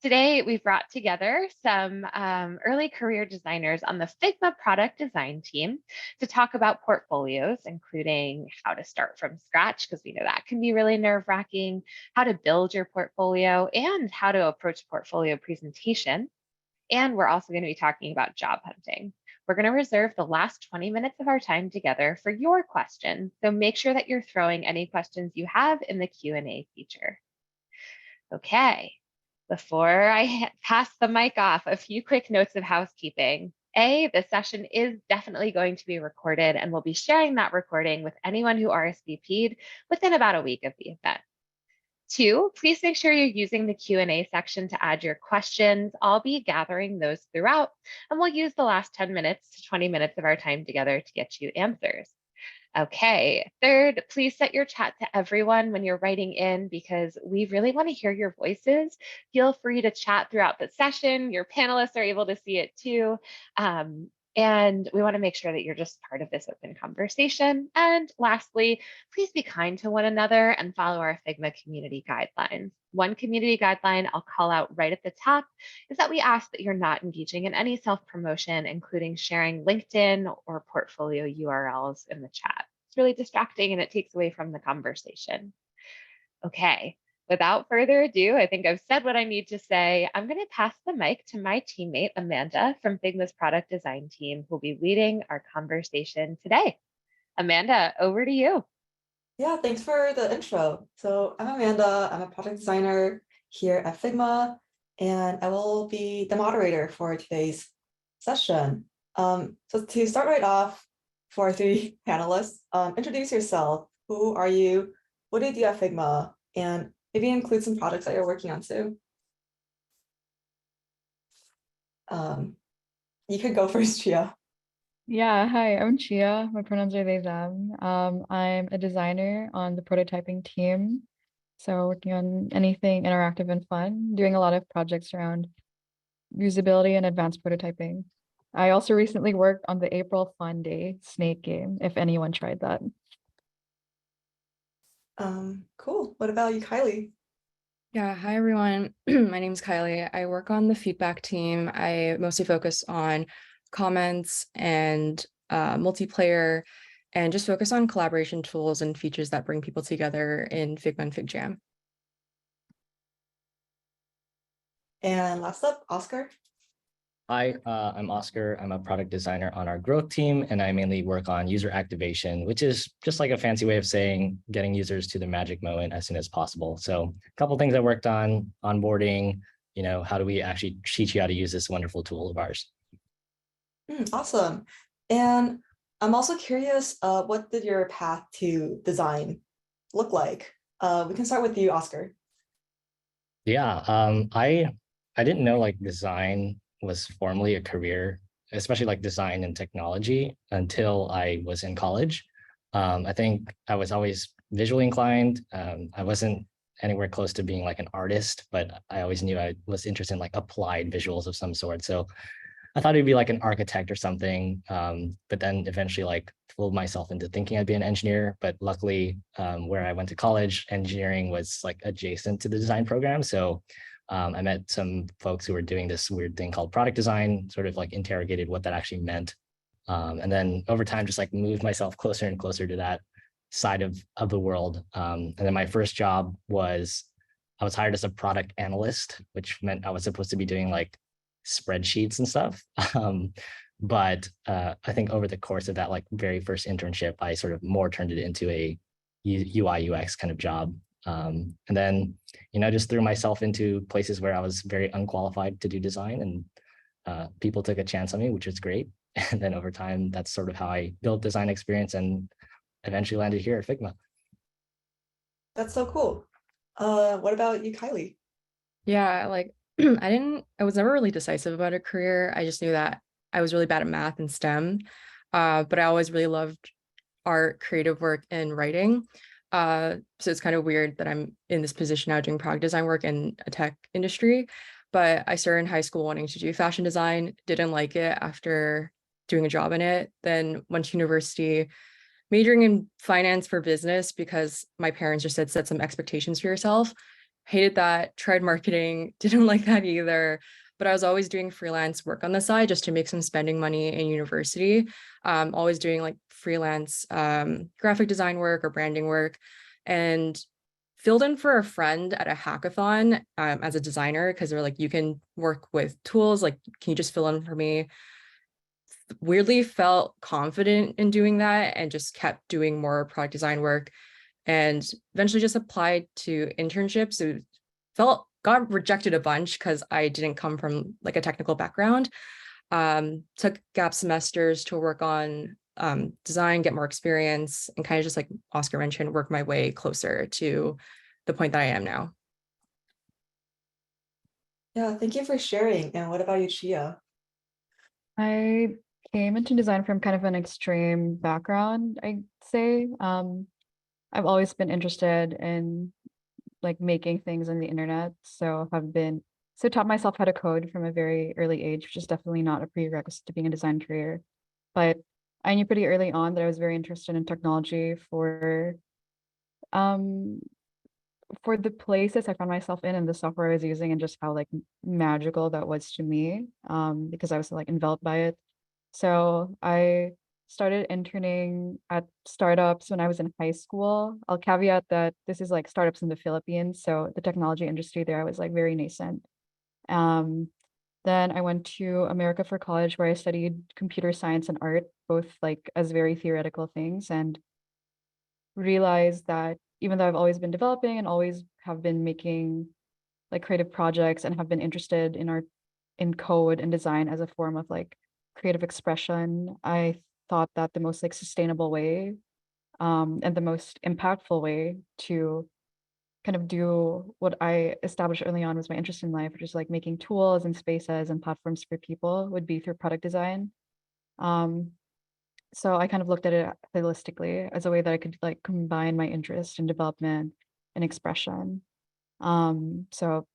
Today, we brought together some early career designers on the Figma product design team to talk about portfolios, including how to start from scratch, because we know that can be really nerve wracking, how to build your portfolio, and how to approach portfolio presentation. And we're also going to be talking about job hunting. We're going to reserve the last 20 minutes of our time together for your questions. So make sure that you're throwing any questions you have in the Q&A feature. Okay. Before I pass the mic off, a few quick notes of housekeeping. This session is definitely going to be recorded, and we'll be sharing that recording with anyone who RSVP'd within about a week of the event. 2, please make sure you're using the Q&A section to add your questions. I'll be gathering those throughout, and we'll use the last 10 minutes to 20 minutes of our time together to get you answers. Okay. 3rd, please set your chat to everyone when you're writing in because we really want to hear your voices. Feel free to chat throughout the session. Your panelists are able to see it too. And we want to make sure that you're just part of this open conversation. And lastly, please be kind to one another and follow our Figma community guidelines. One community guideline I'll call out right at the top is that we ask that you're not engaging in any self-promotion, including sharing LinkedIn or portfolio URLs in the chat. It's really distracting and it takes away from the conversation. Okay. Without further ado, I think I've said what I need to say. I'm going to pass the mic to my teammate, Amanda, from Figma's product design team, who will be leading our conversation today. Amanda, over to you. Yeah, thanks for the intro. So I'm Amanda. I'm a product designer here at Figma, and I will be the moderator for today's session. So to start right off, for our 3 panelists, introduce yourself. Who are you? What do you do at Figma? And maybe include some projects that you're working on too. You could go first, Chia. Yeah, hi, I'm Chia. My pronouns are they, them. I'm a designer on the prototyping team. So working on anything interactive and fun, doing a lot of projects around usability and advanced prototyping. I also recently worked on the April Fun Day snake game, if anyone tried that. Cool. What about you, Kylie? Yeah, hi everyone. My name is Kylie. I work on the feedback team. I mostly focus on comments and multiplayer and just focus on collaboration tools and features that bring people together in Figma and FigJam. And last up, Oscar. Hi, I'm Oscar. I'm a product designer on our growth team, and I mainly work on user activation, which is just like a fancy way of saying getting users to the magic moment as soon as possible. So a couple of things I worked on, onboarding, how do we actually teach you how to use this wonderful tool of ours? Awesome. And I'm also curious, what did your path to design look like? We can start with you, Oscar. Yeah, I didn't know like design was formally a career, especially like design and technology, until I was in college. I think I was always visually inclined. I wasn't anywhere close to being like an artist, but I always knew I was interested in like applied visuals of some sort. So I thought it'd be like an architect or something, but then eventually like fooled myself into thinking I'd be an engineer. But luckily, where I went to college, engineering was like adjacent to the design program. So I met some folks who were doing this weird thing called product design, sort of like interrogated what that actually meant. And then over time, just like moved myself closer and closer to that side of the world. And then my first job was, I was hired as a product analyst, which meant I was supposed to be doing like spreadsheets and stuff. But I think over the course of that like very first internship, I sort of more turned it into a UI UX kind of job. And then, just threw myself into places where I was very unqualified to do design, and people took a chance on me, which was great. And then over time, that's sort of how I built design experience and eventually landed here at Figma. That's so cool. What about you, Kylie? Yeah, like I was never really decisive about a career. I just knew that I was really bad at math and STEM, but I always really loved art, creative work, and writing. So it's kind of weird that I'm in this position now doing product design work in a tech industry. But I started in high school wanting to do fashion design, didn't like it after doing a job in it. Then went to university, majoring in finance for business because my parents just said set some expectations for yourself. hated that, tried marketing, didn't like that either. But I was always doing freelance work on the side just to make some spending money in university. Always doing like freelance graphic design work or branding work, and filled in for a friend at a hackathon as a designer because they're like, you can work with tools, like, can you just fill in for me? Weirdly felt confident in doing that and just kept doing more product design work, and eventually just applied to internships. It got rejected a bunch because I didn't come from like a technical background. Took gap semesters to work on design, get more experience, and kind of just like Oscar mentioned, work my way closer to the point that I am now. Yeah, thank you for sharing. And what about you, Chia? I came into design from kind of an extreme background, I'd say. I've always been interested in like making things on the internet. So taught myself how to code from a very early age, which is definitely not a prerequisite to being a design career. But I knew pretty early on that I was very interested in technology for the places I found myself in and the software I was using, and just how like magical that was to me, because I was like enveloped by it. So I started interning at startups when I was in high school. I'll caveat that this is like startups in the Philippines, so the technology industry there was like very nascent. Then I went to America for college, where I studied computer science and art, both like as very theoretical things, and realized that even though I've always been developing and always have been making like creative projects and have been interested in code and design as a form of like creative expression, I thought that the most like sustainable way and the most impactful way to kind of do what I established early on was my interest in life, which is like making tools and spaces and platforms for people, would be through product design. So I kind of looked at it holistically as a way that I could like combine my interest in development and expression. So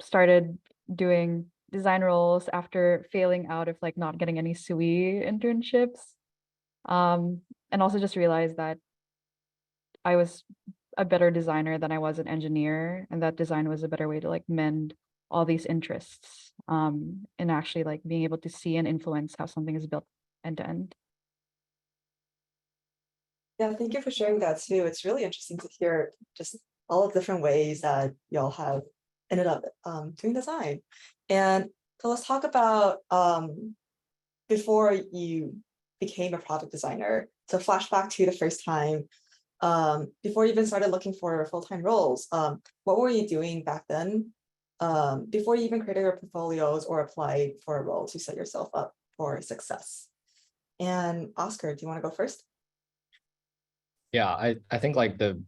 started doing design roles after failing out of like not getting any SUI internships. And also just realized that I was a better designer than I was an engineer, and that design was a better way to like mend all these interests, and actually like being able to see and influence how something is built end to end. Yeah, thank you for sharing that too. It's really interesting to hear just all the different ways that y'all have ended up doing design. And so let's talk about before you became a product designer. So flashback to the first time, before you even started looking for full-time roles, what were you doing back then? Before you even created your portfolios or applied for a role to set yourself up for success. And Oscar, do you want to go first? Yeah, I think like the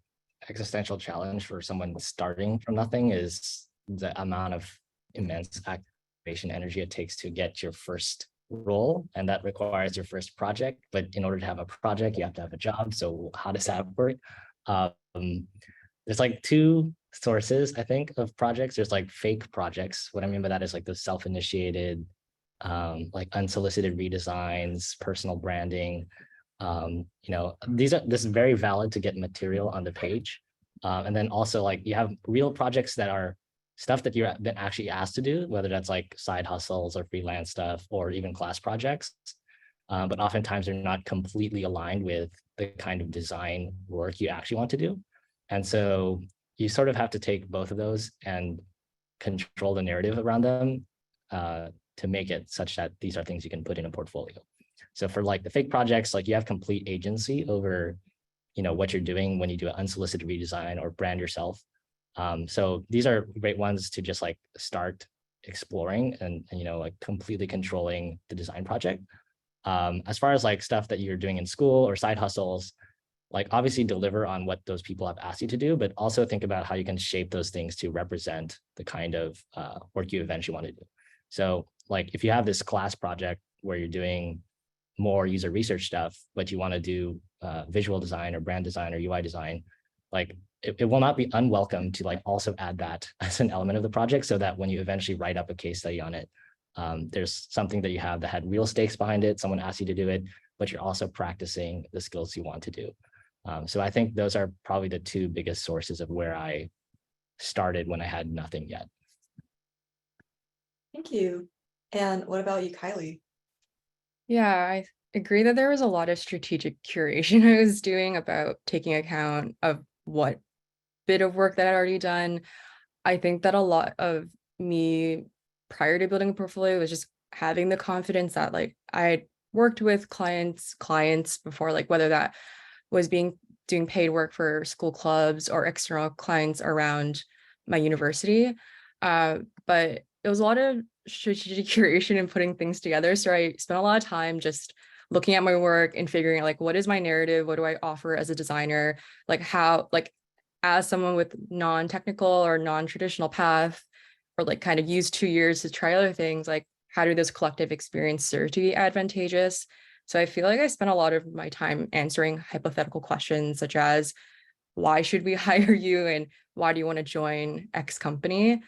existential challenge for someone starting from nothing is the amount of immense activation energy it takes to get your first role, and that requires your first project. But in order to have a project, you have to have a job. So how does that work? There's like two sources, I think, of projects. There's like fake projects. What I mean by that is like the self-initiated, like unsolicited redesigns, personal branding. This is very valid to get material on the page. And then also like you have real projects that are stuff that you've been actually asked to do, whether that's like side hustles or freelance stuff or even class projects. But oftentimes they're not completely aligned with the kind of design work you actually want to do. And so you sort of have to take both of those and control the narrative around them to make it such that these are things you can put in a portfolio. So for like the fake projects, like you have complete agency over, what you're doing when you do an unsolicited redesign or brand yourself. So these are great ones to just like start exploring and like completely controlling the design project. As far as like stuff that you're doing in school or side hustles, like obviously deliver on what those people have asked you to do, but also think about how you can shape those things to represent the kind of work you eventually want to do. So like if you have this class project where you're doing more user research stuff, but you want to do visual design or brand design or UI design, like it will not be unwelcome to like also add that as an element of the project, so that when you eventually write up a case study on it, there's something that you have that had real stakes behind it. Someone asked you to do it, but you're also practicing the skills you want to do. So I think those are probably the two biggest sources of where I started when I had nothing yet. Thank you. And what about you, Kylie? Yeah, I agree that there was a lot of strategic curation I was doing about taking account of what bit of work that I'd already done. I think that a lot of me prior to building a portfolio was just having the confidence that like I worked with clients before, like whether that was doing paid work for school clubs or external clients around my university. But it was a lot of strategic curation and putting things together. So I spent a lot of time just looking at my work and figuring out like, what is my narrative? What do I offer as a designer? Like how, like as someone with non-technical or non-traditional path, or like kind of use 2 years to try other things, like how do this collective experience serve to be advantageous? So I feel like I spent a lot of my time answering hypothetical questions such as, why should we hire you? And why do you want to join X company?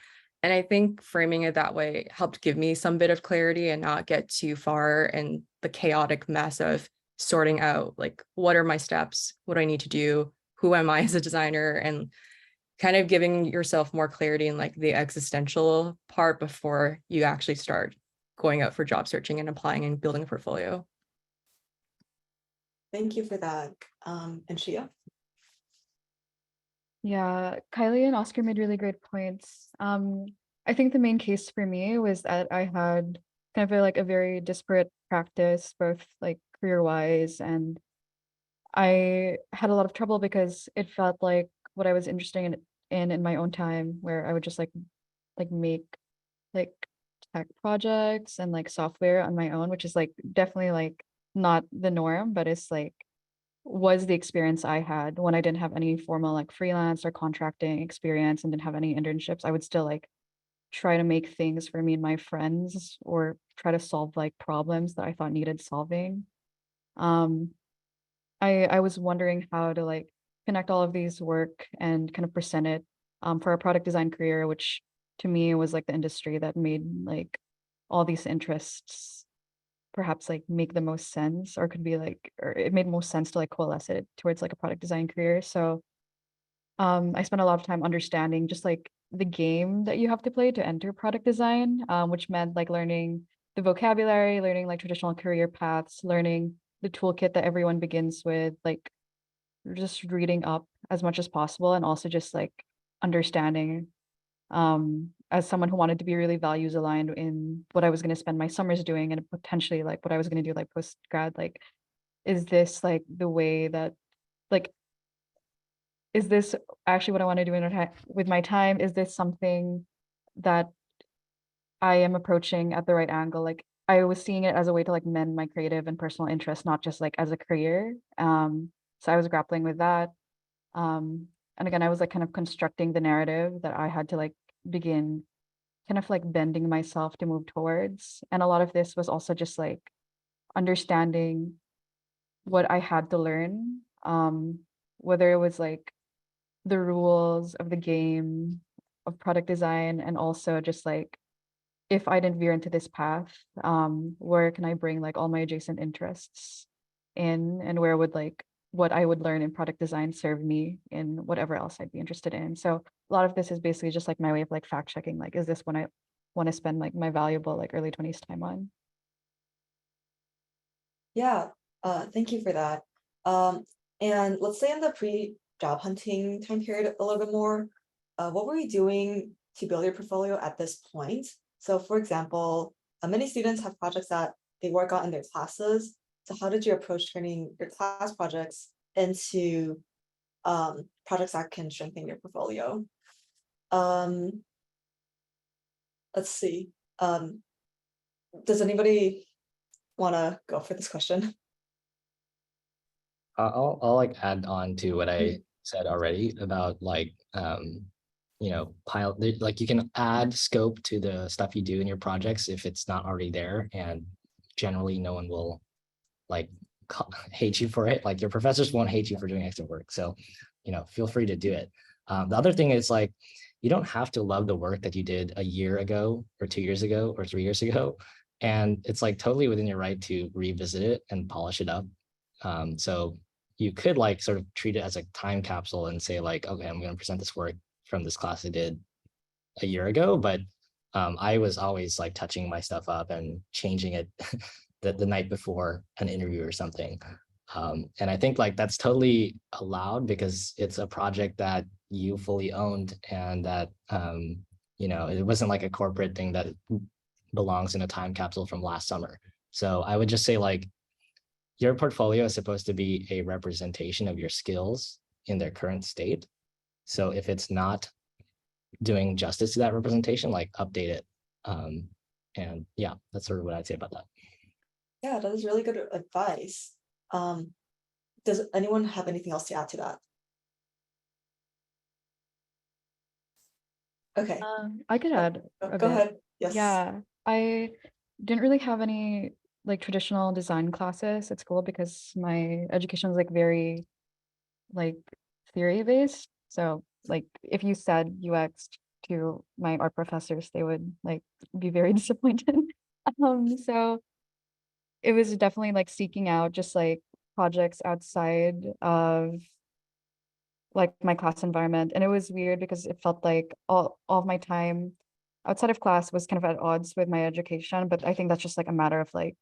And I think framing it that way helped give me some bit of clarity and not get too far in the chaotic mess of sorting out like, what are my steps? What do I need to do? Who am I as a designer? And kind of giving yourself more clarity in like the existential part before you actually start going out for job searching and applying and building a portfolio. Thank you for that. And Shia? Yeah, Kylie and Oscar made really great points. I think the main case for me was that I had kind of like a very disparate practice, both like career-wise, and I had a lot of trouble because it felt like what I was interested in my own time, where I would just like make like tech projects and like software on my own, which is like definitely like not the norm, but it's like was the experience I had when I didn't have any formal like freelance or contracting experience and didn't have any internships. I would still like try to make things for me and my friends or try to solve like problems that I thought needed solving. Um, I was wondering how to like connect all of these work and kind of present it for a product design career, which to me was like the industry that made like all these interests perhaps like make the most sense, or could be like, or it made most sense to like coalesce it towards like a product design career. So I spent a lot of time understanding just like the game that you have to play to enter product design, which meant like learning the vocabulary, learning like traditional career paths, learning the toolkit that everyone begins with, like just reading up as much as possible, and also just like understanding as someone who wanted to be really values aligned in what I was going to spend my summers doing and potentially like what I was going to do like post grad, like is this like the way that like is this actually what I want to do with my time? Is this something that I am approaching at the right angle? Like I was seeing it as a way to like mend my creative and personal interests, not just like as a career. So I was grappling with that. And again, I was like kind of constructing the narrative that I had to like begin kind of like bending myself to move towards. And a lot of this was also just like understanding what I had to learn, whether it was like the rules of the game of product design, and also just like if I didn't veer into this path, where can I bring like all my adjacent interests in, and where would like what I would learn in product design serve me in whatever else I'd be interested in. So a lot of this is basically just like my way of like fact checking, like, is this what I want to spend like my valuable like early 20s time on? Yeah, thank you for that. And let's say in the pre-job hunting time period a little bit more, what were you doing to build your portfolio at this point? So for example, many students have projects that they work on in their classes. So how did you approach turning your class projects into projects that can strengthen your portfolio? Let's see. Does anybody want to go for this question? I'll like add on to what I said already about like like you can add scope to the stuff you do in your projects if it's not already there, and generally no one will like hate you for it. Like your professors won't hate you for doing extra work, so feel free to do it. The other thing is like you don't have to love the work that you did a year ago or 2 years ago or 3 years ago, and it's like totally within your right to revisit it and polish it up. So you could like sort of treat it as a time capsule and say like, okay, I'm going to present this work from this class I did a year ago, but I was always like touching my stuff up and changing it the night before an interview or something. And I think like that's totally allowed because it's a project that you fully owned, and that you know, it wasn't like a corporate thing that belongs in a time capsule from last summer. So I would just say like your portfolio is supposed to be a representation of your skills in their current state. So if it's not doing justice to that representation, like update it. And yeah, that's sort of what I'd say about that. Yeah, that is really good advice. Does anyone have anything else to add to that? Okay, I could add a go bit. ahead. Yes. Yeah, I didn't really have any like traditional design classes at school because my education was like very like theory based. So like if you said UX to my art professors, they would like be very disappointed. So it was definitely like seeking out just like projects outside of like my class environment. And it was weird because it felt like all of my time outside of class was kind of at odds with my education. But I think that's just like a matter of like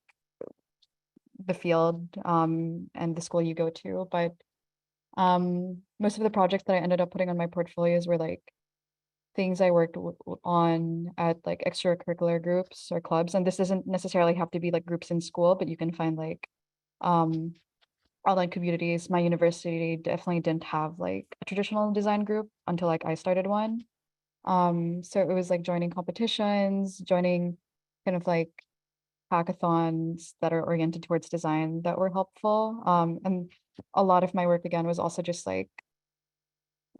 the field and the school you go to. But most of the projects that I ended up putting on my portfolios were like things I worked on at like extracurricular groups or clubs. And this doesn't necessarily have to be like groups in school, but you can find like um online communities. My university definitely didn't have like a traditional design group until like I started one. So it was like joining competitions, joining kind of like hackathons that are oriented towards design that were helpful. And a lot of my work again was also just like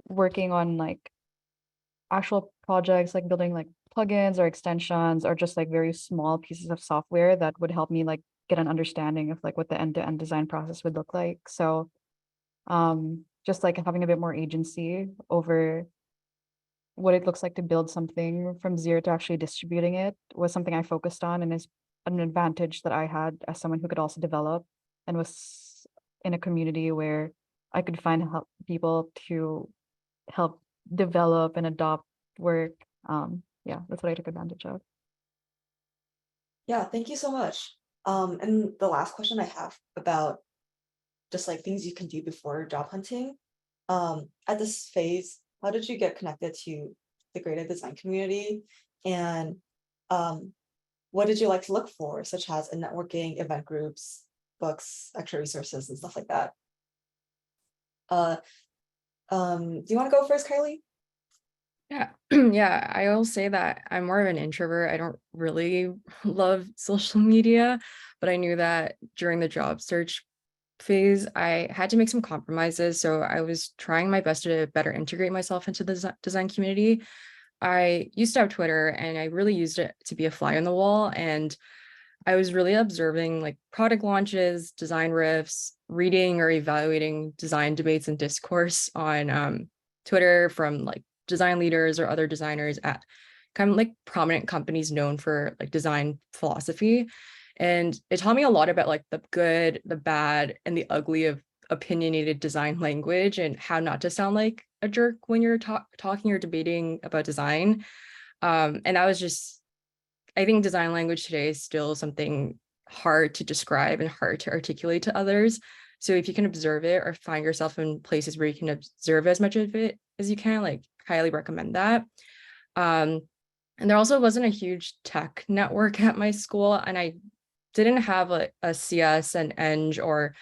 working on like actual projects, like building like plugins or extensions or just like very small pieces of software that would help me like get an understanding of like what the end-to-end design process would look like. So just like having a bit more agency over what it looks like to build something from zero to actually distributing it was something I focused on, and is an advantage that I had as someone who could also develop and was in a community where I could find people to help develop and adopt work. Yeah, that's what I took advantage of. Yeah, thank you so much. And the last question I have about just like things you can do before job hunting. At this phase, how did you get connected to the creative design community? And what did you like to look for, such as in networking, event groups, books, extra resources, and stuff like that? Do you want to go first, Kylie? Yeah, yeah, I will say that I'm more of an introvert. I don't really love social media, but I knew that during the job search phase, I had to make some compromises. So I was trying my best to better integrate myself into the design community. I used to have Twitter and I really used it to be a fly on the wall. And I was really observing like product launches, design riffs, reading or evaluating design debates and discourse on Twitter from like design leaders or other designers at kind of like prominent companies known for like design philosophy. And it taught me a lot about like the good, the bad, and the ugly of opinionated design language and how not to sound like a jerk when you're talking or debating about design. And that was just, I think design language today is still something hard to describe and hard to articulate to others. So if you can observe it or find yourself in places where you can observe as much of it as you can, like highly recommend that. And there also wasn't a huge tech network at my school, and I didn't have a CS and Eng or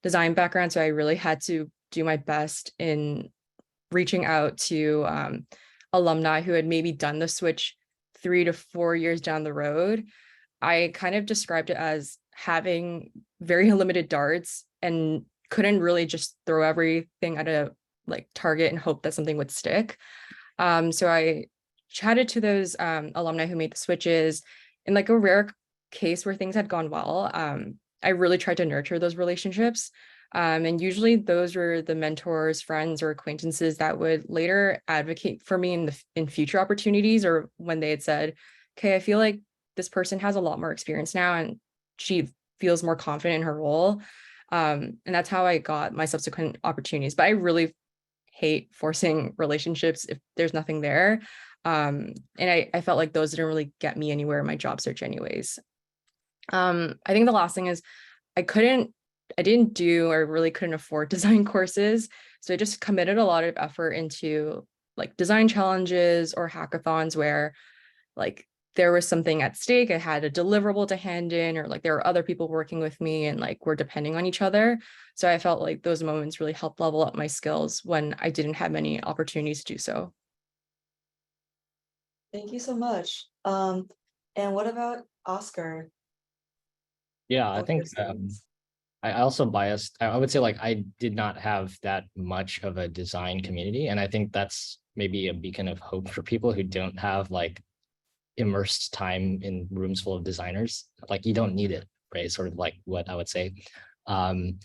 design background. So I really had to do my best in reaching out to alumni who had maybe done the switch 3 to 4 years down the road. I kind of described it as having very limited darts and couldn't really just throw everything at a like target and hope that something would stick. So I chatted to those alumni who made the switches. In like a rare case where things had gone well, I really tried to nurture those relationships. And usually those were the mentors, friends, or acquaintances that would later advocate for me in future opportunities, or when they had said, okay, I feel like this person has a lot more experience now and she feels more confident in her role. And that's how I got my subsequent opportunities. But I really hate forcing relationships if there's nothing there. And I felt like those didn't really get me anywhere in my job search anyways. I think the last thing is I didn't do or really couldn't afford design courses. So I just committed a lot of effort into like design challenges or hackathons where like there was something at stake. I had a deliverable to hand in, or like there were other people working with me and like we're depending on each other. So I felt like those moments really helped level up my skills when I didn't have many opportunities to do so. Thank you so much. And what about Oscar? Yeah, I What think your experience? I also biased. I would say like I did not have that much of a design community, and I think that's maybe a beacon of hope for people who don't have like immersed time in rooms full of designers. Like you don't need it, right? Sort of like what I would say. Um,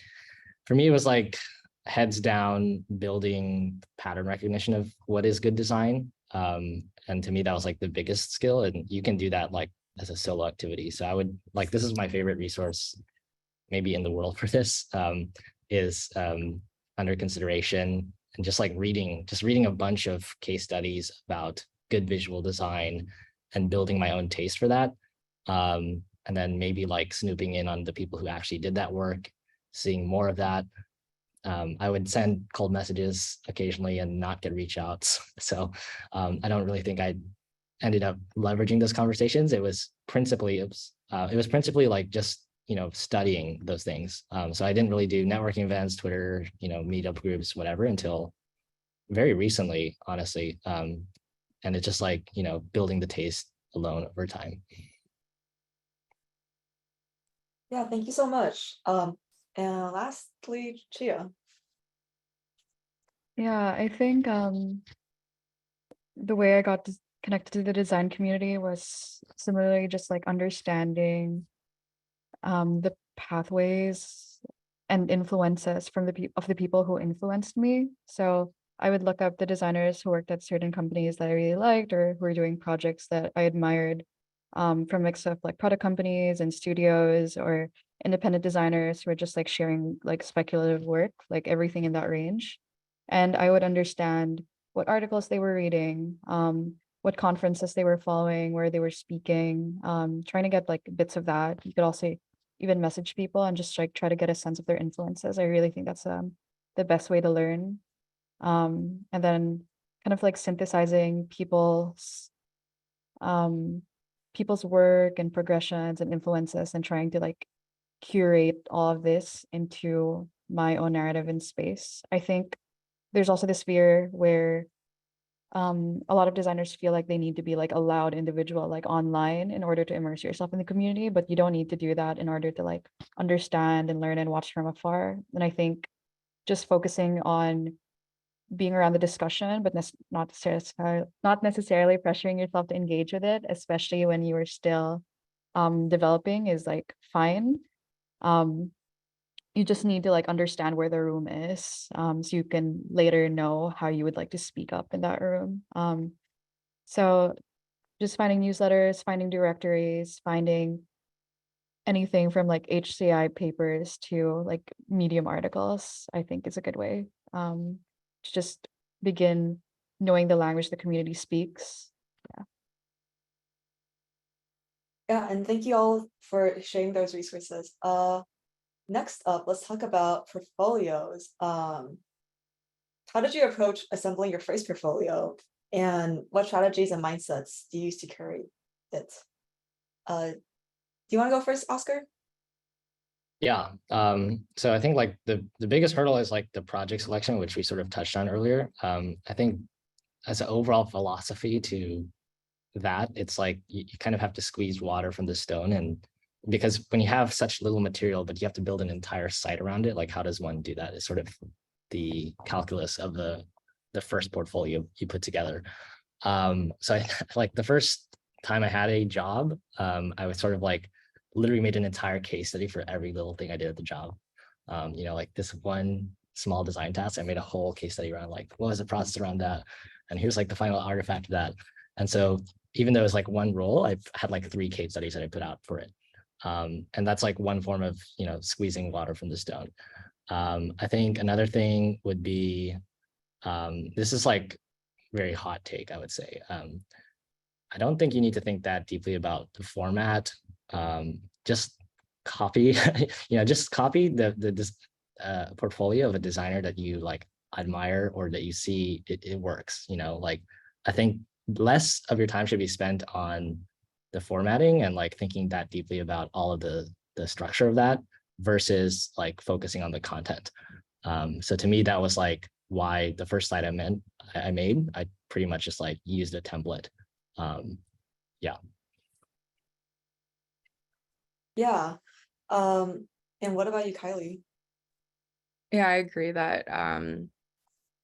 for me, it was like heads down building pattern recognition of what is good design. And to me, that was like the biggest skill, and you can do that like as a solo activity. So I would like, this is my favorite resource maybe in the world for this, is under consideration, and just like reading a bunch of case studies about good visual design and building my own taste for that. And then maybe like snooping in on the people who actually did that work, seeing more of that. I would send cold messages occasionally and not get reach outs. So I don't really think I ended up leveraging those conversations. It was principally like just studying those things. So I didn't really do networking events, Twitter, meetup groups, whatever, until very recently, honestly. And it's just like building the taste alone over time. Yeah, thank you so much. And lastly, Chia. Yeah, I think the way I got connected to the design community was similarly just like understanding the pathways and influences from the people who influenced me. So I would look up the designers who worked at certain companies that I really liked or who were doing projects that I admired, from mix of like product companies and studios or independent designers who are just like sharing like speculative work, like everything in that range. And I would understand what articles they were reading, what conferences they were following, where they were speaking, trying to get like bits of that. You could also even message people and just like try to get a sense of their influences. I really think that's the best way to learn. And then kind of like synthesizing um, people's work and progressions and influences and trying to like curate all of this into my own narrative in space. I think there's also this fear where a lot of designers feel like they need to be like a loud individual like online in order to immerse yourself in the community, but you don't need to do that in order to like understand and learn and watch from afar. And I think just focusing on being around the discussion, but not necessarily pressuring yourself to engage with it, especially when you are still developing, is like fine. You just need to like understand where the room is, so you can later know how you would like to speak up in that room. So just finding newsletters, finding directories, finding anything from like HCI papers to like Medium articles, I think is a good way to just begin knowing the language the community speaks. Yeah, and thank you all for sharing those resources. Next up, let's talk about portfolios. How did you approach assembling your first portfolio, and what strategies and mindsets do you use to curate it? Do you want to go first, Oscar? Yeah. So I think like the biggest hurdle is like the project selection, which we sort of touched on earlier. I think as an overall philosophy to that, it's like you kind of have to squeeze water from the stone. And because when you have such little material, but you have to build an entire site around it, like how does one do that? It's sort of the calculus of the first portfolio you put together. So I, like the first time I had a job, I was sort of like literally made an entire case study for every little thing I did at the job. Like this one small design task, I made a whole case study around like what was the process around that, and here's like the final artifact of that. And so even though it was like one role, I've had like 3 case studies that I put out for it. And that's like one form of squeezing water from the stone. I think another thing would be This is like very hot take, I would say. I don't think you need to think that deeply about the format. Just copy, just copy this portfolio of a designer that you like admire or that you see it works. Like I think less of your time should be spent on the formatting and like thinking that deeply about all of the structure of that versus like focusing on the content. So to me, that was like why the first slide I made, I pretty much just like used a template. Yeah. Yeah. And what about you, Kylie? Yeah, I agree that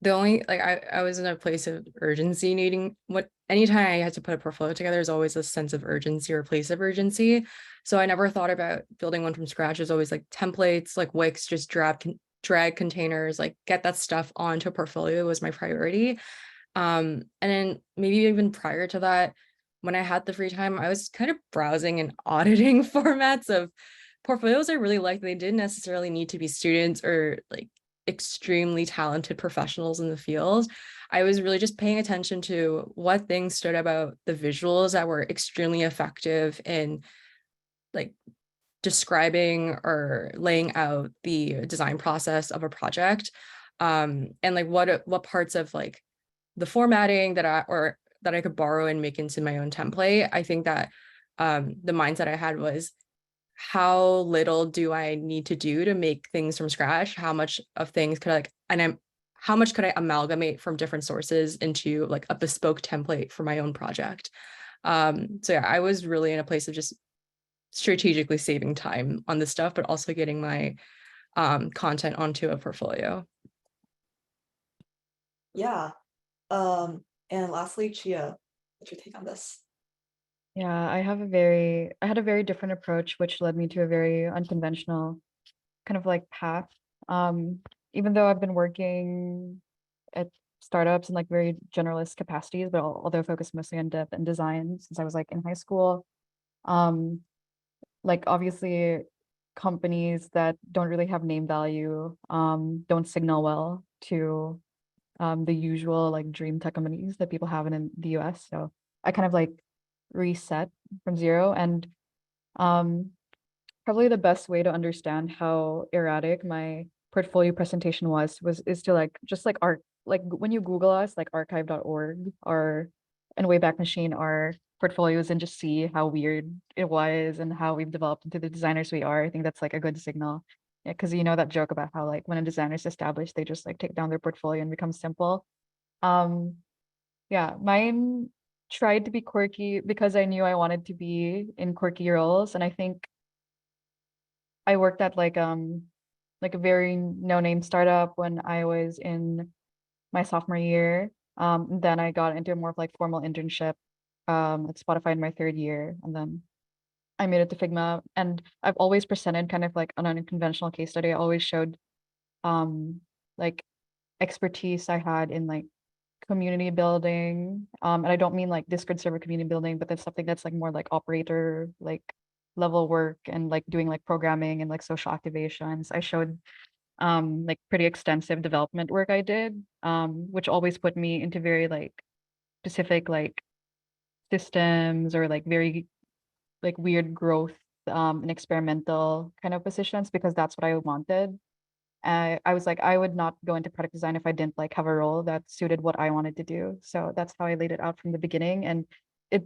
the only like I was in a place of urgency needing anytime I had to put a portfolio together is always a sense of urgency or place of urgency. So I never thought about building one from scratch. It was always like templates, like Wix, just drag containers, like get that stuff onto a portfolio was my priority. And then maybe even prior to that, when I had the free time, I was kind of browsing and auditing formats of portfolios I really liked. They didn't necessarily need to be students or like extremely talented professionals in the field. I was really just paying attention to what things stood about the visuals that were extremely effective in like describing or laying out the design process of a project. And like what parts of like the formatting that I could borrow and make into my own template. I think that the mindset I had was how little do I need to do to make things from scratch? How much of things could I like, how much could I amalgamate from different sources into like a bespoke template for my own project? So yeah, I was really in a place of just strategically saving time on this stuff, but also getting my content onto a portfolio. Yeah. And lastly, Chia, what's your take on this? Yeah, I had a very different approach, which led me to a very unconventional kind of like path. Even though I've been working at startups in like very generalist capacities, but although focused mostly on dev and design since I was like in high school. Like obviously companies that don't really have name value don't signal well to the usual like dream tech companies that people have in the US. So I kind of like reset from zero, and um probably the best way to understand how erratic my portfolio presentation is to like just like like when you Google us like archive.org or and Wayback Machine our portfolios and just see how weird it was and how we've developed into the designers we are. I think that's like a good signal. Yeah, because you know that joke about how like when a designer is established, they just like take down their portfolio and become simple. Um, yeah, mine tried to be quirky because I knew I wanted to be in quirky roles, and I think I worked at like a very no-name startup when I was in my sophomore year. Then I got into a more of like formal internship at Spotify in my third year, and then I made it to Figma. And I've always presented kind of like an unconventional case study. I always showed like expertise I had in like community building. And I don't mean like Discord server community building, but that's something that's like more like operator like level work and like doing like programming and like social activations. I showed like pretty extensive development work I did, which always put me into very like specific like systems or like very like weird growth and experimental kind of positions because that's what I wanted. I was like, I would not go into product design if I didn't like have a role that suited what I wanted to do. So that's how I laid it out from the beginning. And it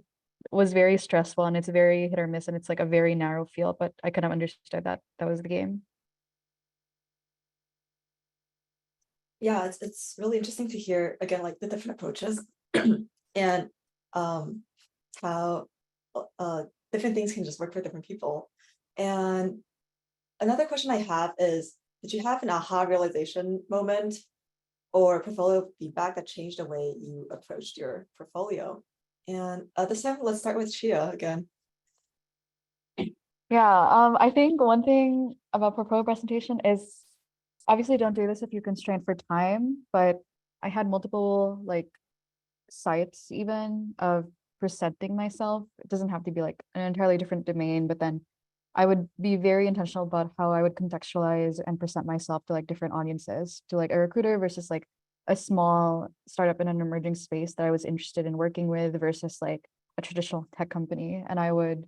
was very stressful and it's very hit or miss and it's like a very narrow field, but I kind of understood that that was the game. Yeah, it's really interesting to hear again like the different approaches and how different things can just work for different people. And another question I have is, did you have an aha realization moment or portfolio feedback that changed the way you approached your portfolio? And this time, let's start with Chia again. Yeah, I think one thing about portfolio presentation is obviously don't do this if you're constrained for time, but I had multiple like sites even of presenting myself. It doesn't have to be like an entirely different domain, but then I would be very intentional about how I would contextualize and present myself to like different audiences, to like a recruiter versus like a small startup in an emerging space that I was interested in working with versus like a traditional tech company. And I would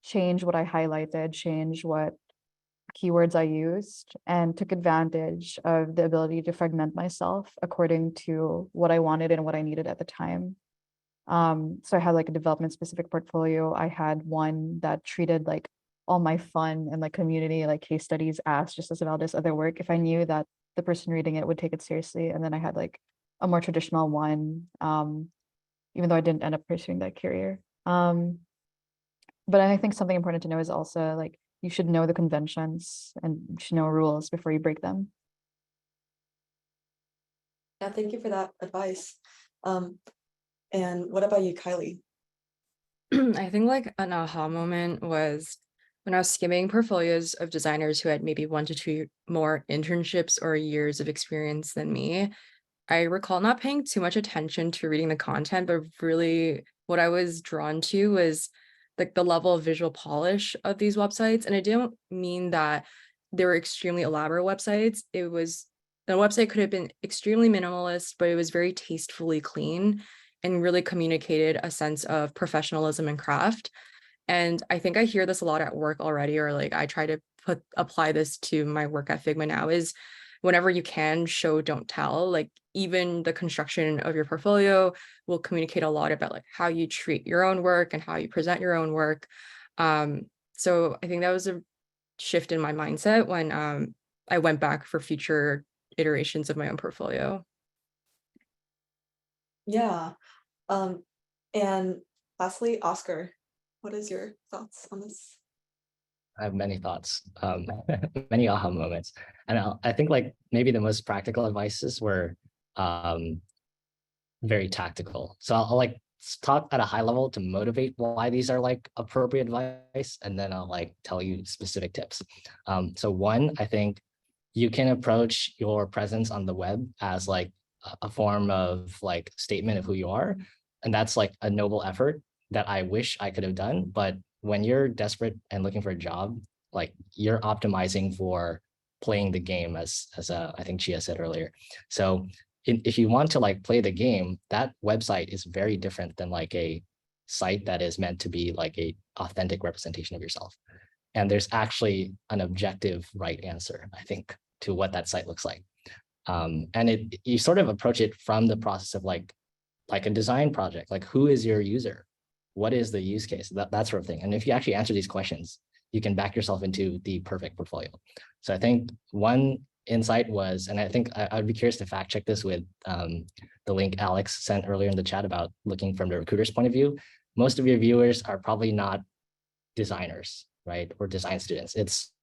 change what I highlighted, change what keywords I used, and took advantage of the ability to fragment myself according to what I wanted and what I needed at the time. So I had like a development specific portfolio. I had one that treated like all my fun and like community, like case studies as just as well as other work if I knew that the person reading it would take it seriously. And then I had like a more traditional one, even though I didn't end up pursuing that career. But I think something important to know is also like you should know the conventions and you should know rules before you break them. Yeah, thank you for that advice. And what about you, Kylie? I think like an aha moment was when I was skimming portfolios of designers who had maybe 1 to 2 more internships or years of experience than me. I recall not paying too much attention to reading the content, but really what I was drawn to was like the level of visual polish of these websites. And I didn't mean that they were extremely elaborate websites. It was the website could have been extremely minimalist, but it was very tastefully clean and really communicated a sense of professionalism and craft. And I think I hear this a lot at work already, or like I try to apply this to my work at Figma now is whenever you can show, don't tell, like even the construction of your portfolio will communicate a lot about like how you treat your own work and how you present your own work. So I think that was a shift in my mindset when I went back for future iterations of my own portfolio. Yeah. And lastly, Oscar, what is your thoughts on this? I have many thoughts, many aha moments. And I think like maybe the most practical advices were very tactical. So I'll like talk at a high level to motivate why these are like appropriate advice. And then I'll like tell you specific tips. So one, I think you can approach your presence on the web as like a form of like statement of who you are. And that's like a noble effort that I wish I could have done. But when you're desperate and looking for a job, like you're optimizing for playing the game as I think Chia said earlier. So if you want to like play the game, that website is very different than like a site that is meant to be like a authentic representation of yourself. And there's actually an objective right answer, I think, to what that site looks like. And you sort of approach it from the process of like a design project, like who is your user? What is the use case? That sort of thing. And if you actually answer these questions, you can back yourself into the perfect portfolio. So I think one insight was, and I think I'd be curious to fact check this with the link Alex sent earlier in the chat about looking from the recruiter's point of view. Most of your viewers are probably not designers, right? Or design students. It's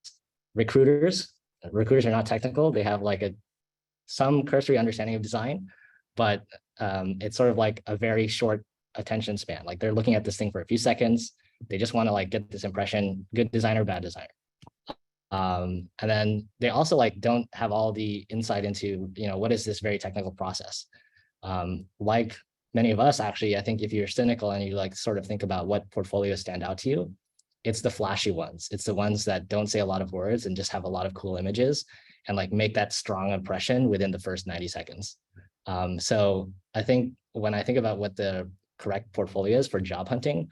recruiters. Recruiters are not technical. They have like some cursory understanding of design, but it's sort of like a very short attention span. Like they're looking at this thing for a few seconds. They just want to like get this impression, good designer, bad designer. And then they also like don't have all the insight into, what is this very technical process? Like many of us actually, I think if you're cynical and you like sort of think about what portfolios stand out to you, it's the flashy ones. It's the ones that don't say a lot of words and just have a lot of cool images and like make that strong impression within the first 90 seconds. So I think when I think about what the correct portfolio is for job hunting,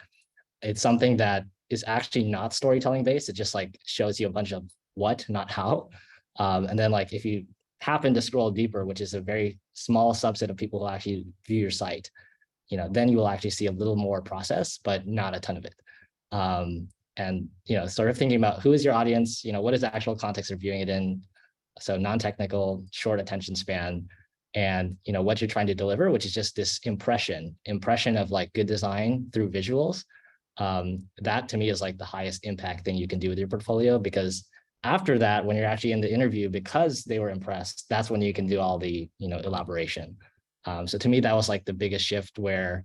it's something that is actually not storytelling based. It just like shows you a bunch of what, not how. And then like if you happen to scroll deeper, which is a very small subset of people who actually view your site, then you will actually see a little more process, but not a ton of it. And sort of thinking about who is your audience, what is the actual context they're viewing it in. So non-technical, short attention span, and what you're trying to deliver, which is just this impression of like good design through visuals. That to me is like the highest impact thing you can do with your portfolio, because after that, when you're actually in the interview, because they were impressed, that's when you can do all the elaboration. So to me, that was like the biggest shift where,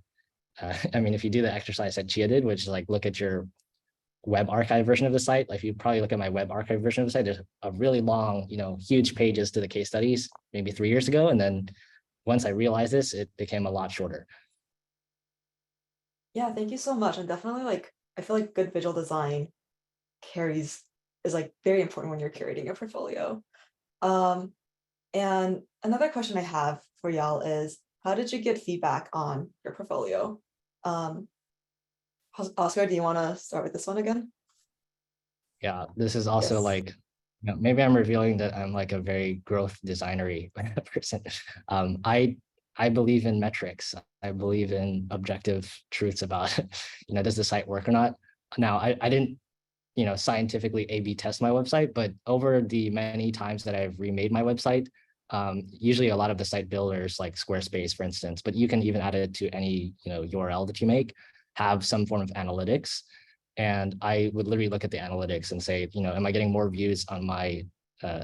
I mean, if you do the exercise that Chia did, which is like look at your web archive version of the site, like if you probably look at my web archive version of the site, there's a really long, huge pages to the case studies maybe 3 years ago. And then once I realized this, it became a lot shorter. Yeah, thank you so much. And definitely like, I feel like good visual design is like very important when you're curating your portfolio. And another question I have for y'all is, how did you get feedback on your portfolio? Oscar, do you want to start with this one again? Yeah, this is also Yes. like, maybe I'm revealing that I'm like a very growth designery person. I believe in metrics. I believe in objective truths about, does the site work or not? Now, I didn't, scientifically A/B test my website, but over the many times that I've remade my website, usually a lot of the site builders like Squarespace, for instance, but you can even add it to any, URL that you make, have some form of analytics. And I would literally look at the analytics and say, am I getting more views on my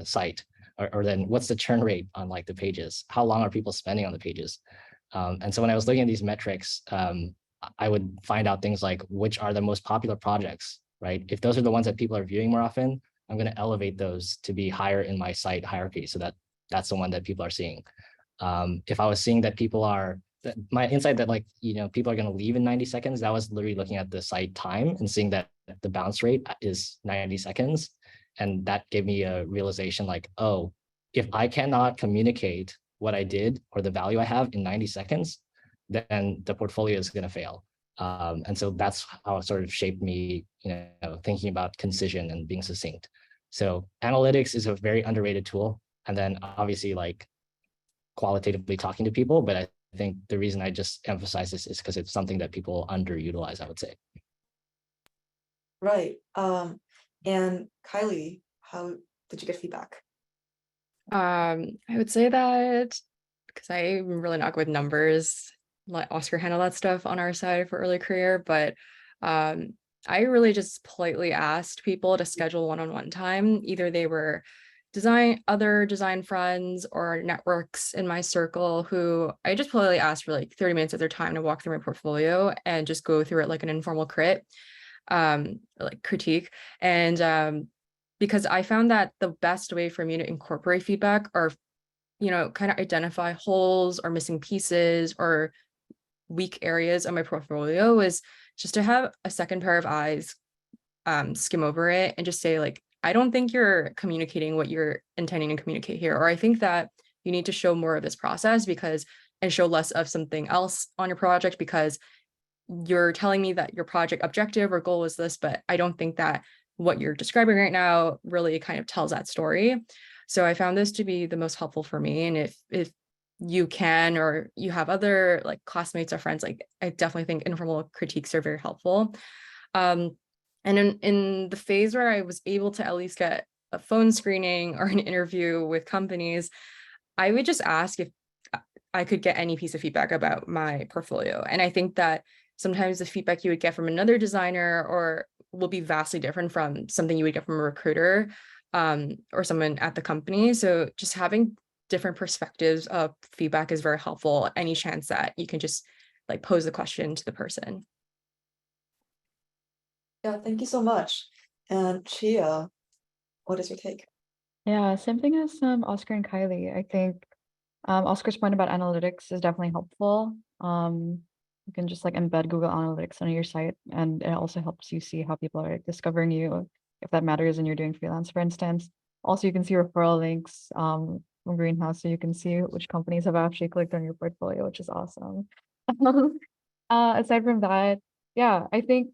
site? Or then what's the churn rate on like the pages? How long are people spending on the pages? And so when I was looking at these metrics, I would find out things like which are the most popular projects, right? If those are the ones that people are viewing more often, I'm going to elevate those to be higher in my site hierarchy so that that's the one that people are seeing. If I was seeing that people are, my insight that like, people are going to leave in 90 seconds, that was literally looking at the site time and seeing that the bounce rate is 90 seconds. And that gave me a realization like, oh, if I cannot communicate what I did or the value I have in 90 seconds, then the portfolio is going to fail. And so that's how it sort of shaped me, thinking about concision and being succinct. So analytics is a very underrated tool. And then obviously like qualitatively talking to people, but I think the reason I just emphasize this is because it's something that people underutilize, I would say. Right. And Kylie, how did you get feedback? I would say that because I'm really not good with numbers, let Oscar handle that stuff on our side for early career, but I really just politely asked people to schedule one-on-one time. Either they were other design friends or networks in my circle who I just politely asked for like 30 minutes of their time to walk through my portfolio and just go through it like an informal like critique. And because I found that the best way for me to incorporate feedback or kind of identify holes or missing pieces or weak areas of my portfolio is just to have a second pair of eyes skim over it and just say like, I don't think you're communicating what you're intending to communicate here, or I think that you need to show more of this process and show less of something else on your project because you're telling me that your project objective or goal is this, but I don't think that what you're describing right now really kind of tells that story. So I found this to be the most helpful for me. And if you can, or you have other like classmates or friends, like I definitely think informal critiques are very helpful. And in the phase where I was able to at least get a phone screening or an interview with companies, I would just ask if I could get any piece of feedback about my portfolio. And I think that sometimes the feedback you would get from another designer or will be vastly different from something you would get from a recruiter or someone at the company. So just having different perspectives of feedback is very helpful. Any chance that you can just like pose the question to the person. Yeah, thank you so much. And Chia, what is your take? Yeah, same thing as Oscar and Kylie. I think Oscar's point about analytics is definitely helpful. You can just like embed Google Analytics on your site, and it also helps you see how people are discovering you, if that matters and you're doing freelance, for instance. Also, you can see referral links from Greenhouse, so you can see which companies have actually clicked on your portfolio, which is awesome. Aside from that, yeah, I think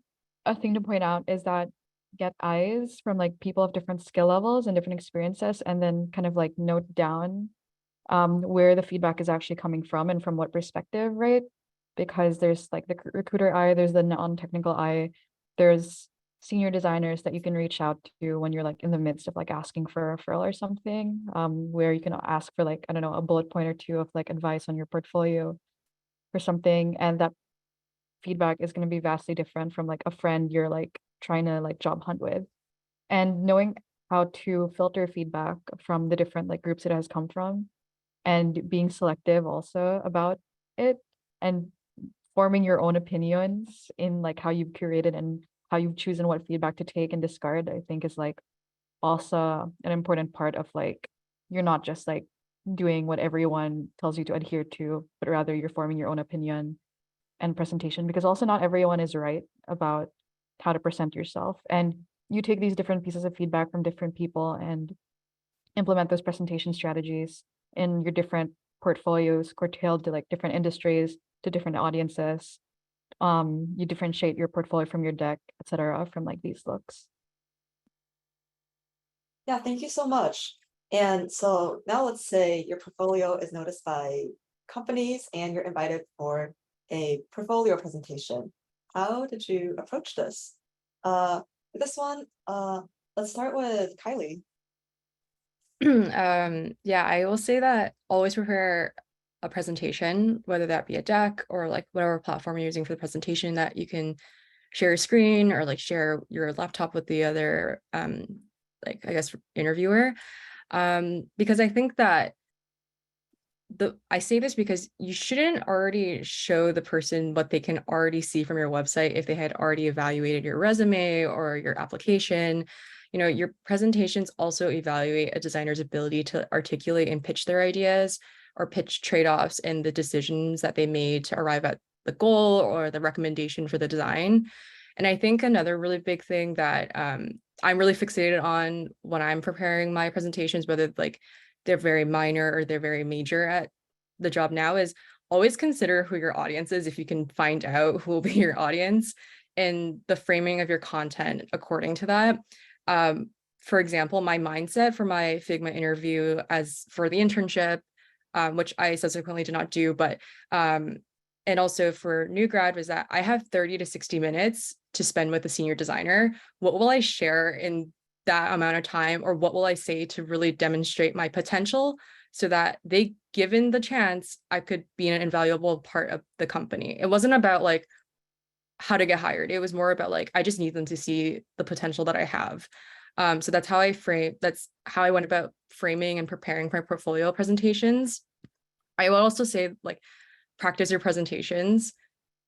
a thing to point out is that get eyes from like people of different skill levels and different experiences, and then kind of like note down where the feedback is actually coming from and from what perspective, right? Because there's like the recruiter eye, there's the non-technical eye, there's senior designers that you can reach out to when you're like in the midst of like asking for a referral or something, where you can ask for like, I don't know, a bullet point or two of like advice on your portfolio or something. And that feedback is going to be vastly different from like a friend you're like trying to like job hunt with. And knowing how to filter feedback from the different like groups it has come from and being selective also about it and forming your own opinions in like how you've curated and how you've chosen what feedback to take and discard, I think is like also an important part of like, you're not just like doing what everyone tells you to adhere to, but rather you're forming your own opinion and presentation, because also not everyone is right about how to present yourself. And you take these different pieces of feedback from different people and implement those presentation strategies in your different portfolios curtailed to like different industries, to different audiences. You differentiate your portfolio from your deck, etc., from like these looks. Yeah, thank you so much. And so now let's say your portfolio is noticed by companies and you're invited for a portfolio presentation. How did you approach this? For this one, let's start with Kylie. Yeah, I will say that always prepare a presentation, whether that be a deck or like whatever platform you're using for the presentation, that you can share your screen or like share your laptop with the other like I guess interviewer. Because I think that I say this because you shouldn't already show the person what they can already see from your website if they had already evaluated your resume or your application. You know, your presentations also evaluate a designer's ability to articulate and pitch their ideas or pitch trade-offs and the decisions that they made to arrive at the goal or the recommendation for the design. And I think another really big thing that I'm really fixated on when I'm preparing my presentations, whether like they're very minor or they're very major at the job now, is always consider who your audience is if you can find out who will be your audience and the framing of your content according to that. For example, my mindset for my Figma interview as for the internship, which I subsequently did not do, but and also for new grad, was that I have 30 to 60 minutes to spend with a senior designer. What will I share in that amount of time, or what will I say to really demonstrate my potential so that they, given the chance, I could be an invaluable part of the company. It wasn't about like how to get hired. It was more about like, I just need them to see the potential that I have. So that's how I went about framing and preparing my portfolio presentations. I will also say like, practice your presentations,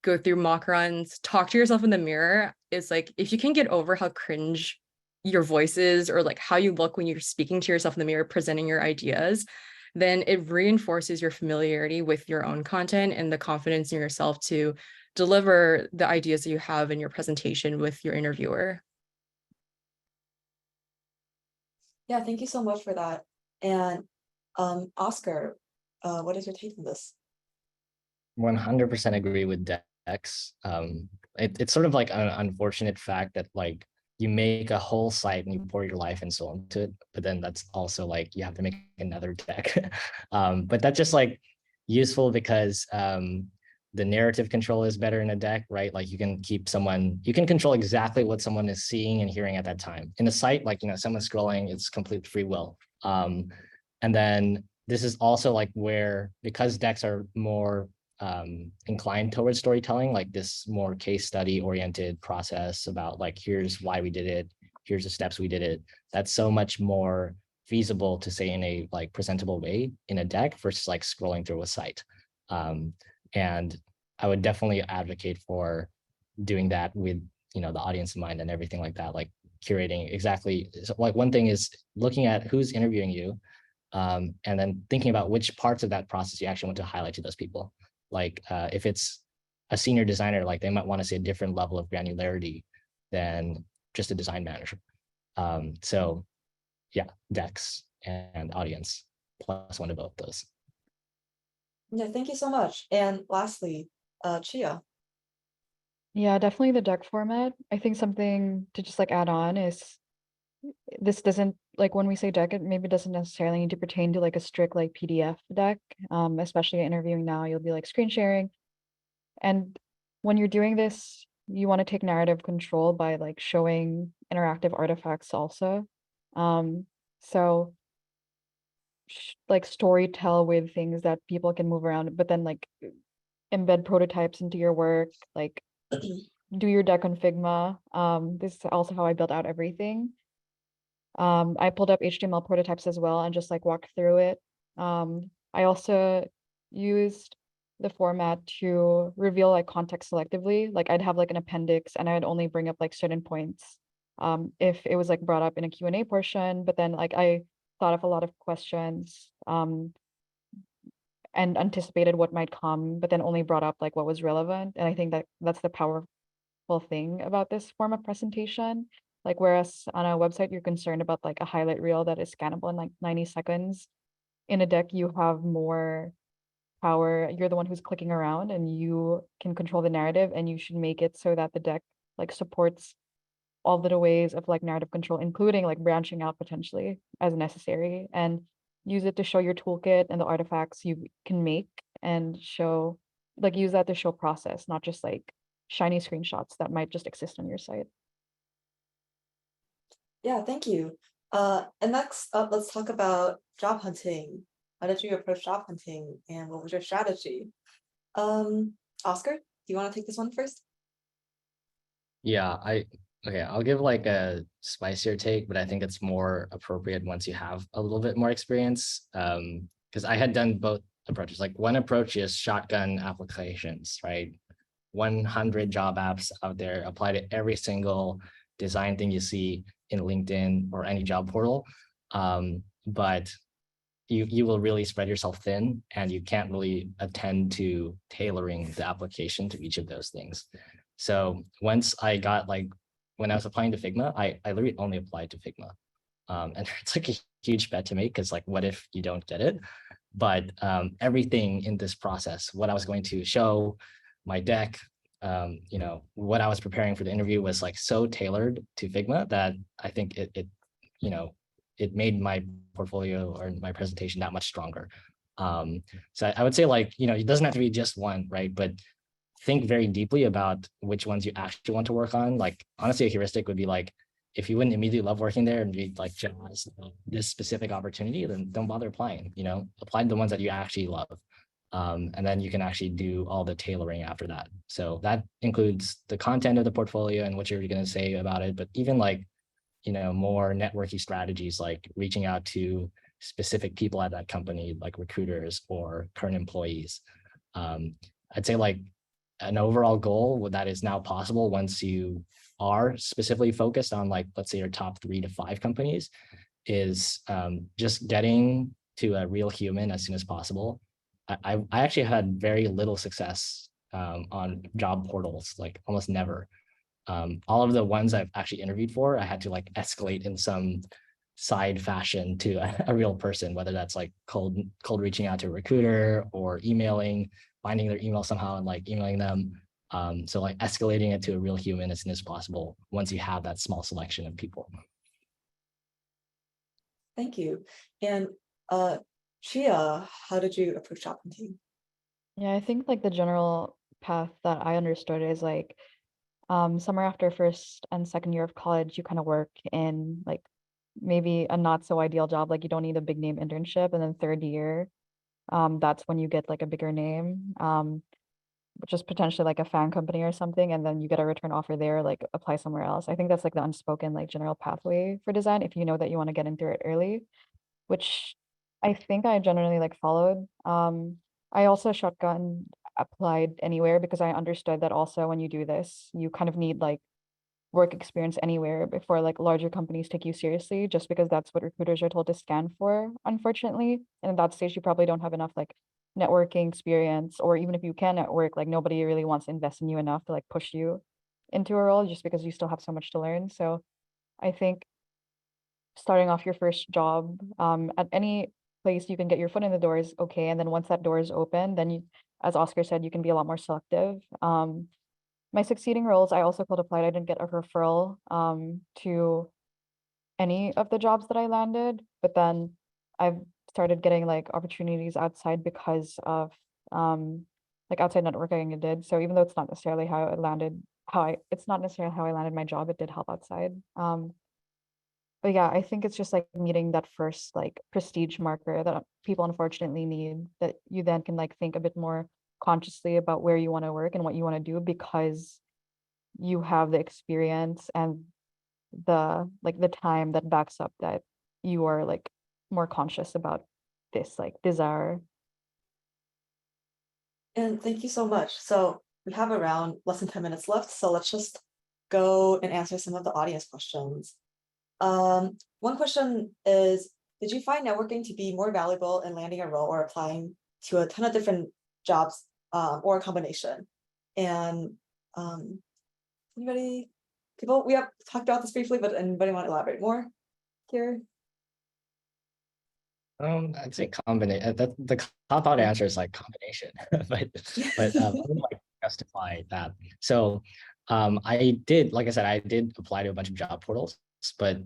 go through mock runs, talk to yourself in the mirror. It's like, if you can get over how cringe your voice is or like how you look when you're speaking to yourself in the mirror, presenting your ideas, then it reinforces your familiarity with your own content and the confidence in yourself to deliver the ideas that you have in your presentation with your interviewer. Yeah, thank you so much for that. And Oscar, what is your take on this? 100% agree with Dex. It's sort of like an unfortunate fact that like you make a whole site and you pour your life and soul into it, but then that's also like you have to make another deck. But that's just like useful because the narrative control is better in a deck, right? Like you can control exactly what someone is seeing and hearing at that time. In a site, like, you know, someone's scrolling, it's complete free will. And then this is also like where, because decks are more inclined towards storytelling, like this more case study oriented process about like, here's why we did it, here's the steps we did it. That's so much more feasible to say in a like presentable way in a deck versus like scrolling through a site. And I would definitely advocate for doing that with, you know, the audience in mind and everything like that, like curating exactly. So like one thing is looking at who's interviewing you, and then thinking about which parts of that process you actually want to highlight to those people. Like if it's a senior designer, like they might want to see a different level of granularity than just a design manager. So yeah, decks and audience plus one of both those. Yeah, thank you so much. And lastly, Chia. Yeah, definitely the deck format. I think something to just like add on is this doesn't, like when we say deck, it maybe doesn't necessarily need to pertain to like a strict like PDF deck. Especially interviewing now, you'll be like screen sharing. And when you're doing this, you want to take narrative control by like showing interactive artifacts also. So like story tell with things that people can move around, but then like embed prototypes into your work, like do your deck on Figma. This is also how I built out everything. I pulled up HTML prototypes as well and just like walked through it. I also used the format to reveal like context selectively. Like I'd have like an appendix and I'd only bring up like certain points if it was like brought up in a Q&A portion, but then like I thought of a lot of questions and anticipated what might come, but then only brought up like what was relevant. And I think that that's the powerful thing about this form of presentation. Like whereas on a website, you're concerned about like a highlight reel that is scannable in like 90 seconds. in a deck, you have more power. You're the one who's clicking around and you can control the narrative, and you should make it so that the deck like supports all the ways of like narrative control, including like branching out potentially as necessary, and use it to show your toolkit and the artifacts you can make, and show like use that to show process, not just like shiny screenshots that might just exist on your site. Yeah, thank you. And next up, let's talk about job hunting. How did you approach job hunting and what was your strategy? Oscar, do you want to take this one first? Yeah, okay, I'll give like a spicier take, but I think it's more appropriate once you have a little bit more experience. Because I had done both approaches. Like one approach is shotgun applications, right? 100 job apps out there, apply to every single design thing you see in LinkedIn or any job portal. But you will really spread yourself thin, and you can't really attend to tailoring the application to each of those things. So once I got like, when I was applying to Figma, I literally only applied to Figma. And it's like a huge bet to make, because like, what if you don't get it? But everything in this process, what I was going to show, my deck, you know, what I was preparing for the interview was like so tailored to Figma that I think it you know, it made my portfolio or my presentation that much stronger. So I would say like, you know, it doesn't have to be just one, right? But think very deeply about which ones you actually want to work on. Like honestly, a heuristic would be like, if you wouldn't immediately love working there and be like just this specific opportunity, then don't bother applying, you know, apply to the ones that you actually love. And then you can actually do all the tailoring after that. So that includes the content of the portfolio and what you're going to say about it, but even like, you know, more networking strategies, like reaching out to specific people at that company, like recruiters or current employees. I'd say like an overall goal that is now possible once you are specifically focused on like, let's say your top 3 to 5 companies, is just getting to a real human as soon as possible. I actually had very little success on job portals, like almost never. All of the ones I've actually interviewed for, I had to like escalate in some side fashion to a real person, whether that's like cold reaching out to a recruiter or emailing, finding their email somehow and like emailing them. So like escalating it to a real human as soon as possible once you have that small selection of people. Thank you. And Chia, how did you approach job hunting? Yeah, I think like the general path that I understood is like somewhere after first and second year of college, you kind of work in like maybe a not so ideal job, like you don't need a big name internship, and then third year, that's when you get like a bigger name, which is potentially like a fan company or something, and then you get a return offer there, like apply somewhere else. I think that's like the unspoken like general pathway for design if you know that you want to get into it early, which I think I generally like followed. I also shotgun applied anywhere because I understood that also when you do this, you kind of need like work experience anywhere before like larger companies take you seriously, just because that's what recruiters are told to scan for, unfortunately. And at that stage, you probably don't have enough like networking experience, or even if you can network, like nobody really wants to invest in you enough to like push you into a role just because you still have so much to learn. So I think starting off your first job at any place you can get your foot in the door is okay. And then once that door is open, then you, as Oscar said, you can be a lot more selective. My succeeding roles, I also cold applied. I didn't get a referral to any of the jobs that I landed, but then I've started getting like opportunities outside because of like outside networking I did. So even though it's not necessarily how it landed, it's not necessarily how I landed my job, it did help outside. But yeah, I think it's just like meeting that first like prestige marker that people unfortunately need, that you then can like think a bit more consciously about where you want to work and what you want to do, because you have the experience and the time that backs up that you are like more conscious about this like desire. And thank you so much. So we have around less than 10 minutes left, so let's just go and answer some of the audience questions. One question is, did you find networking to be more valuable in landing a role or applying to a ton of different jobs, or a combination? And we have talked about this briefly, but anybody want to elaborate more here? I'd say combination. The cop out answer is like combination, but I would like justify that. So I did, like I said, I did apply to a bunch of job portals, but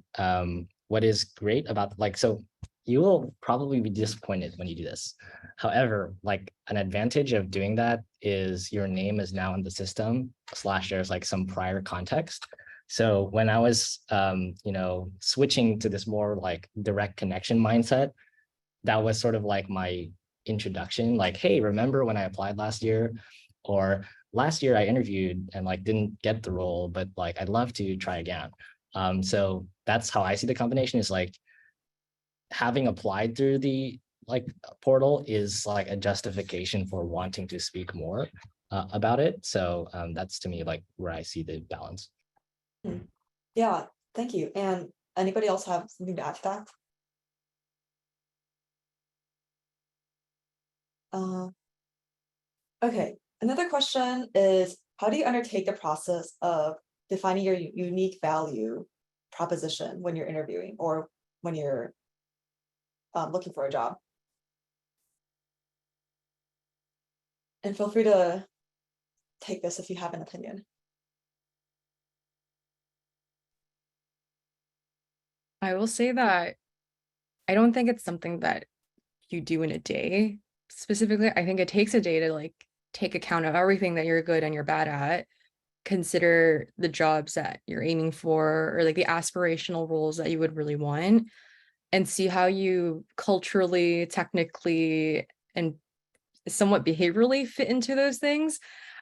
what is great about like, so you will probably be disappointed when you do this. However, like an advantage of doing that is your name is now in the system / there's like some prior context. So when I was, switching to this more like direct connection mindset, that was sort of like my introduction. Like, hey, remember when I applied last year? Or last year I interviewed and like didn't get the role, but like I'd love to try again. So that's how I see the combination is like having applied through the like portal is like a justification for wanting to speak more about it. So that's to me like where I see the balance. Yeah, thank you. And anybody else have something to add to that? Okay, another question is, how do you undertake the process of defining your unique value proposition when you're interviewing or when you're looking for a job? And feel free to take this if you have an opinion. I will say that I don't think it's something that you do in a day specifically. I think it takes a day to like take account of everything that you're good and you're bad at, consider the jobs that you're aiming for or like the aspirational roles that you would really want, and see how you culturally, technically, and somewhat behaviorally fit into those things.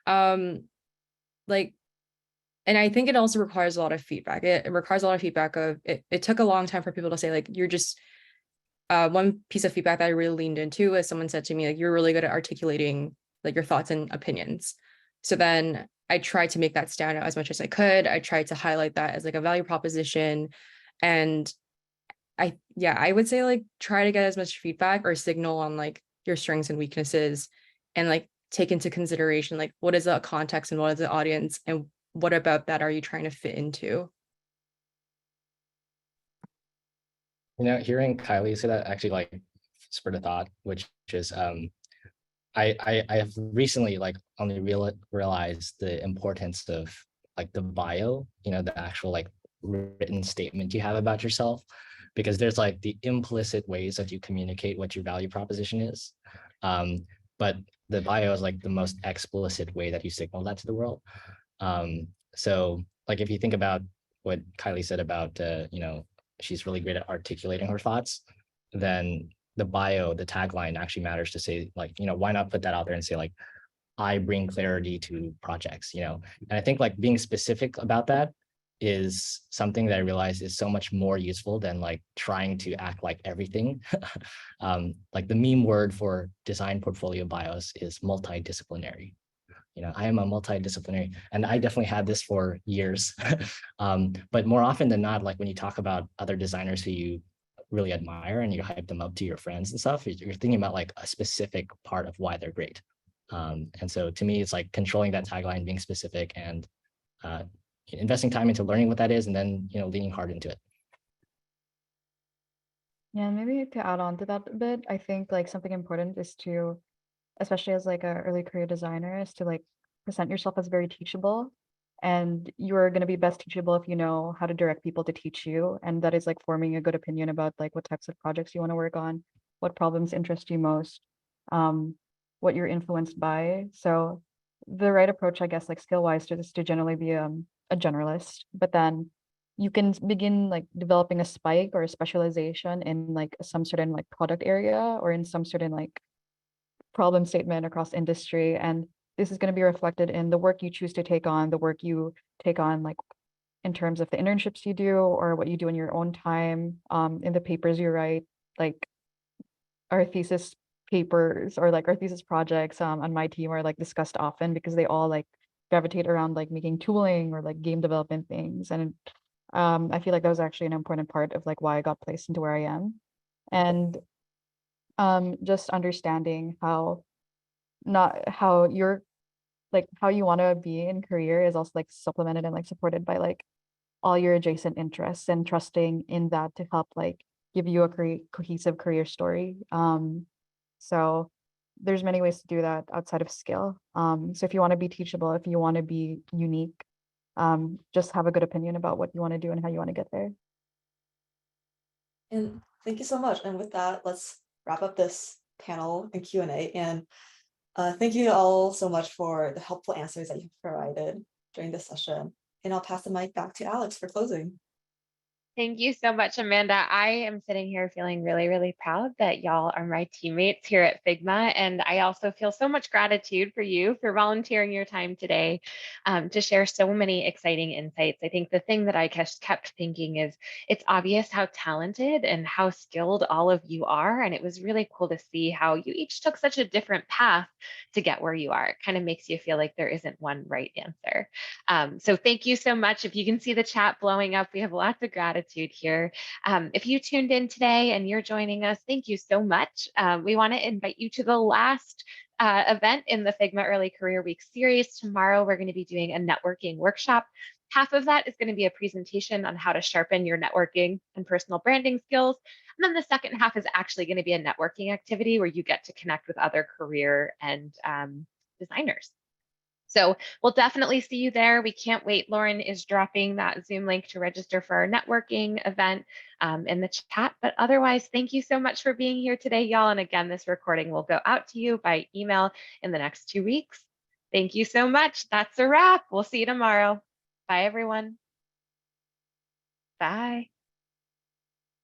Like, and I think it also requires a lot of feedback. It requires a lot of feedback of it took a long time for people to say, like, you're just one piece of feedback that I really leaned into is someone said to me, like, you're really good at articulating like your thoughts and opinions. So then I tried to make that stand out as much as I could. I tried to highlight that as like a value proposition. And I would say like try to get as much feedback or signal on like your strengths and weaknesses, and like take into consideration like what is the context and what is the audience and what about that are you trying to fit into. Hearing Kylie say that actually like spurred a thought, which is I have recently like only realized the importance of like the bio, the actual like written statement you have about yourself, because there's like the implicit ways that you communicate what your value proposition is. But the bio is like the most explicit way that you signal that to the world. So like if you think about what Kylie said about she's really great at articulating her thoughts, then the bio, the tagline actually matters to say like, why not put that out there and say like, I bring clarity to projects, and I think like being specific about that is something that I realize is so much more useful than like trying to act like everything. Like the meme word for design portfolio bios is multidisciplinary. I am a multidisciplinary, and I definitely had this for years. But more often than not, like when you talk about other designers who you really admire and you hype them up to your friends and stuff, you're thinking about like a specific part of why they're great. And so to me, it's like controlling that tagline, being specific, and investing time into learning what that is, and then leaning hard into it. Yeah, and maybe to add on to that a bit, I think like something important is to, especially as like a early career designer, is to like present yourself as very teachable. And you're going to be best teachable if you know how to direct people to teach you. And that is like forming a good opinion about like what types of projects you want to work on, what problems interest you most, what you're influenced by. So the right approach, I guess, like skill-wise is to generally be a generalist, but then you can begin like developing a spike or a specialization in like some certain like product area or in some certain like problem statement across industry. And this is going to be reflected in the work you choose to take on, the work you take on, like in terms of the internships you do or what you do in your own time, in the papers you write, like our thesis papers or like our thesis projects on my team are like discussed often because they all like gravitate around like making tooling or like game development things. And I feel like that was actually an important part of like why I got placed into where I am. And just understanding how not how you're like how you want to be in career is also like supplemented and like supported by like all your adjacent interests, and trusting in that to help like give you a cohesive career story. So there's many ways to do that outside of skill. So if you want to be teachable, if you want to be unique, just have a good opinion about what you want to do and how you want to get there. And thank you so much. And with that, let's wrap up this panel and Q&A. And thank you all so much for the helpful answers that you've provided during this session. And I'll pass the mic back to Alex for closing. Thank you so much, Amanda. I am sitting here feeling really, really proud that y'all are my teammates here at Figma. And I also feel so much gratitude for you for volunteering your time today to share so many exciting insights. I think the thing that I kept thinking is it's obvious how talented and how skilled all of you are. And it was really cool to see how you each took such a different path to get where you are. It kind of makes you feel like there isn't one right answer. So thank you so much. If you can see the chat blowing up, we have lots of gratitude here. If you tuned in today and you're joining us, thank you so much. We want to invite you to the last event in the Figma Early Career Week series. Tomorrow, we're going to be doing a networking workshop. Half of that is going to be a presentation on how to sharpen your networking and personal branding skills. And then the second half is actually going to be a networking activity where you get to connect with other career and designers. So we'll definitely see you there. We can't wait. Lauren is dropping that Zoom link to register for our networking event in the chat. But otherwise, thank you so much for being here today, y'all. And again, this recording will go out to you by email in the next 2 weeks. Thank you so much. That's a wrap. We'll see you tomorrow. Bye, everyone. Bye.